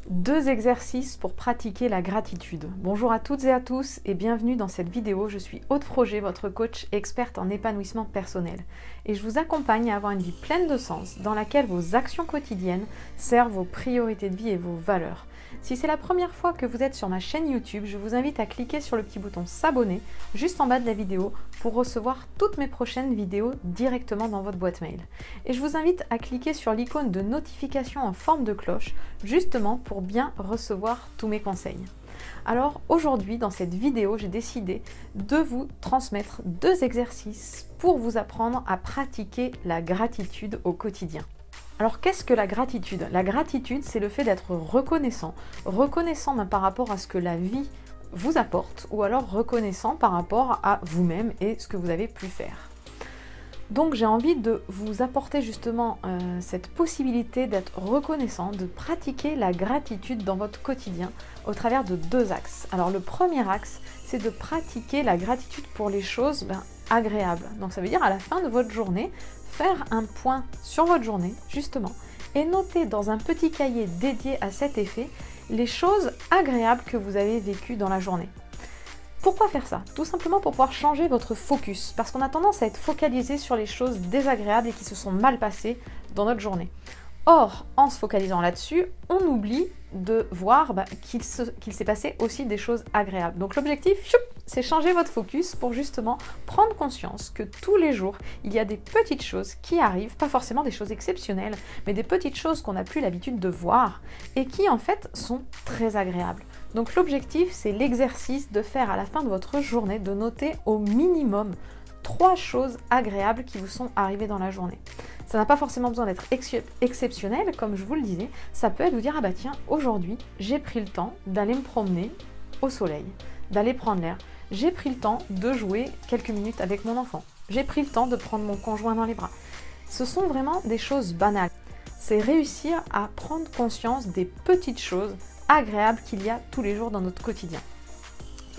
2 exercices pour pratiquer la gratitude. Bonjour à toutes et à tous et bienvenue dans cette vidéo. Je suis Aude Froger, votre coach experte en épanouissement personnel. Et je vous accompagne à avoir une vie pleine de sens dans laquelle vos actions quotidiennes servent vos priorités de vie et vos valeurs. Si c'est la première fois que vous êtes sur ma chaîne YouTube, je vous invite à cliquer sur le petit bouton s'abonner juste en bas de la vidéo pour recevoir toutes mes prochaines vidéos directement dans votre boîte mail. Et je vous invite à cliquer sur l'icône de notification en forme de cloche justement pour bien recevoir tous mes conseils. Alors aujourd'hui dans cette vidéo, j'ai décidé de vous transmettre 2 exercices pour vous apprendre à pratiquer la gratitude au quotidien. Alors qu'est-ce que la gratitude? La gratitude, c'est le fait d'être reconnaissant par rapport à ce que la vie vous apporte ou alors reconnaissant par rapport à vous-même et ce que vous avez pu faire. Donc j'ai envie de vous apporter justement cette possibilité d'être reconnaissant, de pratiquer la gratitude dans votre quotidien au travers de 2 axes. Alors le premier axe, c'est de pratiquer la gratitude pour les choses agréables. Donc ça veut dire à la fin de votre journée, faire un point sur votre journée justement et noter dans un petit cahier dédié à cet effet les choses agréables que vous avez vécues dans la journée. Pourquoi faire ça? Tout simplement pour pouvoir changer votre focus, parce qu'on a tendance à être focalisé sur les choses désagréables et qui se sont mal passées dans notre journée. Or, en se focalisant là-dessus, on oublie de voir qu'il s'est passé aussi des choses agréables. Donc l'objectif, c'est changer votre focus pour justement prendre conscience que tous les jours, il y a des petites choses qui arrivent, pas forcément des choses exceptionnelles, mais des petites choses qu'on n'a plus l'habitude de voir et qui en fait sont très agréables. Donc l'objectif, c'est l'exercice de faire à la fin de votre journée, de noter au minimum 3 choses agréables qui vous sont arrivées dans la journée. Ça n'a pas forcément besoin d'être exceptionnel, comme je vous le disais. Ça peut être vous dire, ah bah tiens, aujourd'hui, j'ai pris le temps d'aller me promener au soleil, d'aller prendre l'air. J'ai pris le temps de jouer quelques minutes avec mon enfant. J'ai pris le temps de prendre mon conjoint dans les bras. Ce sont vraiment des choses banales. C'est réussir à prendre conscience des petites choses agréables qu'il y a tous les jours dans notre quotidien.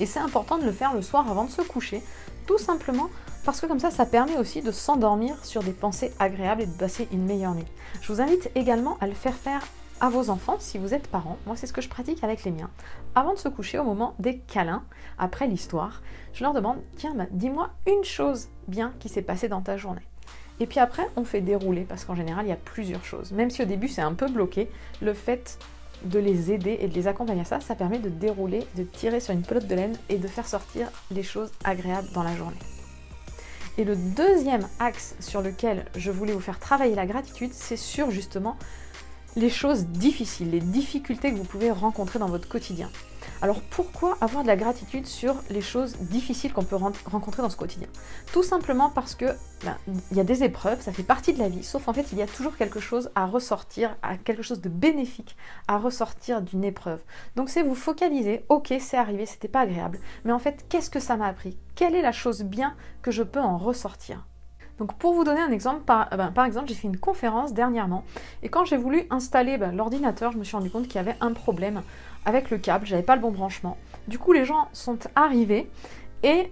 Et c'est important de le faire le soir avant de se coucher, tout simplement parce que comme ça permet aussi de s'endormir sur des pensées agréables et de passer une meilleure nuit. Je vous invite également à le faire à vos enfants si vous êtes parents. Moi, c'est ce que je pratique avec les miens. Avant de se coucher, au moment des câlins, après l'histoire, je leur demande, tiens, dis-moi une chose bien qui s'est passée dans ta journée. Et puis après, on fait dérouler, parce qu'en général, il y a plusieurs choses. Même si au début, c'est un peu bloqué, le fait de les aider et de les accompagner à ça, ça permet de dérouler, de tirer sur une pelote de laine et de faire sortir les choses agréables dans la journée. Et le deuxième axe sur lequel je voulais vous faire travailler la gratitude, c'est sur justement les choses difficiles, les difficultés que vous pouvez rencontrer dans votre quotidien. Alors pourquoi avoir de la gratitude sur les choses difficiles qu'on peut rencontrer dans ce quotidien? Tout simplement parce que il y a des épreuves, ça fait partie de la vie, sauf en fait il y a toujours quelque chose à ressortir, quelque chose de bénéfique à ressortir d'une épreuve. Donc c'est vous focaliser, ok c'est arrivé, c'était pas agréable, mais en fait qu'est-ce que ça m'a appris? Quelle est la chose bien que je peux en ressortir? Donc pour vous donner un exemple, par exemple, j'ai fait une conférence dernièrement et quand j'ai voulu installer l'ordinateur, je me suis rendu compte qu'il y avait un problème avec le câble, j'avais pas le bon branchement. Du coup, les gens sont arrivés et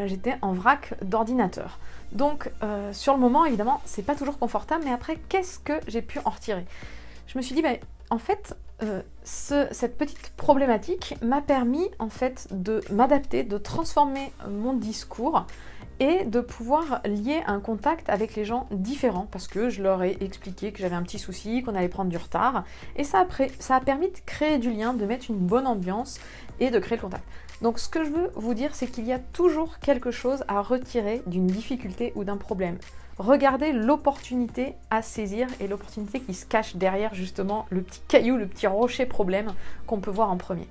j'étais en vrac d'ordinateur. Donc sur le moment, évidemment, c'est pas toujours confortable, mais après, qu'est-ce que j'ai pu en retirer? Je me suis dit, en fait, cette petite problématique m'a permis en fait de m'adapter, de transformer mon discours et de pouvoir lier un contact avec les gens différents parce que je leur ai expliqué que j'avais un petit souci, qu'on allait prendre du retard et ça a permis de créer du lien, de mettre une bonne ambiance et de créer le contact. Donc ce que je veux vous dire, c'est qu'il y a toujours quelque chose à retirer d'une difficulté ou d'un problème. Regardez l'opportunité à saisir et l'opportunité qui se cache derrière justement le petit caillou, le petit rocher problème qu'on peut voir en premier.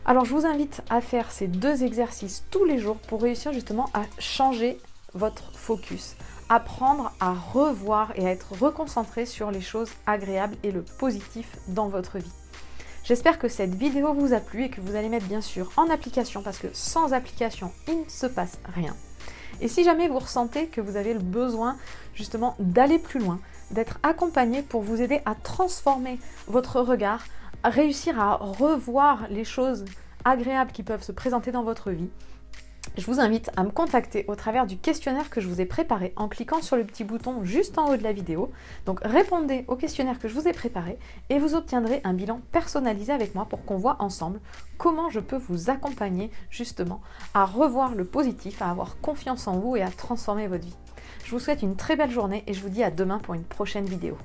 Alors je vous invite à faire ces 2 exercices tous les jours pour réussir justement à changer votre focus, apprendre à revoir et à être reconcentré sur les choses agréables et le positif dans votre vie. J'espère que cette vidéo vous a plu et que vous allez mettre bien sûr en application parce que sans application, il ne se passe rien. Et si jamais vous ressentez que vous avez le besoin justement d'aller plus loin, d'être accompagné pour vous aider à transformer votre regard, à réussir à revoir les choses agréables qui peuvent se présenter dans votre vie, Je vous invite à me contacter au travers du questionnaire que je vous ai préparé en cliquant sur le petit bouton juste en haut de la vidéo. Donc répondez au questionnaire que je vous ai préparé et vous obtiendrez un bilan personnalisé avec moi pour qu'on voit ensemble comment je peux vous accompagner justement à revoir le positif, à avoir confiance en vous et à transformer votre vie. Je vous souhaite une très belle journée et je vous dis à demain pour une prochaine vidéo.